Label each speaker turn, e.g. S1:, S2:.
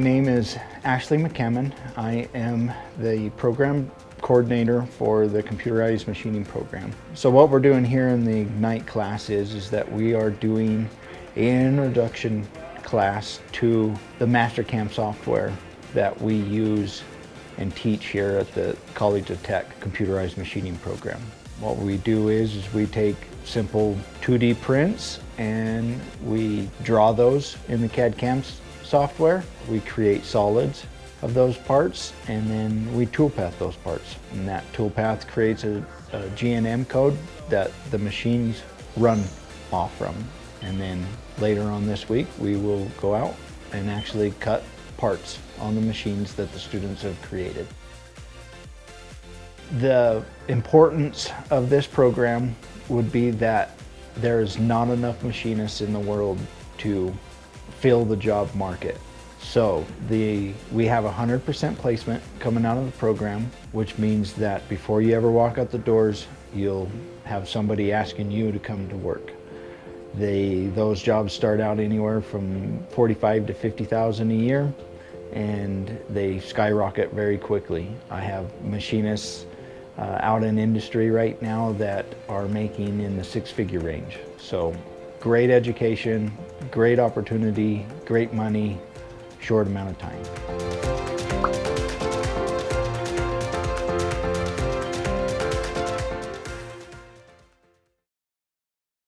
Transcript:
S1: name is Ashley McCammon. I am the program coordinator for the computerized machining program. So what we're doing here in the Ignite class is that we are doing an introduction class to the Mastercam software that we use and teach here at the College of Tech computerized machining program. What we do is we take simple 2D prints and we draw those in the CAD/CAM software. We create solids of those parts and then we toolpath those parts. And that toolpath creates a GNM code that the machines run off from. And then later on this week we will go out and actually cut parts on the machines that the students have created. The importance of this program would be that there is not enough machinists in the world to fill the job market. So we have 100% placement coming out of the program, which means that before you ever walk out the doors, you'll have somebody asking you to come to work. Those jobs start out anywhere from 45 to 50,000 a year, and they skyrocket very quickly. I have machinists out in industry right now that are making in the six-figure range. So great education, great opportunity, great money, short amount of time.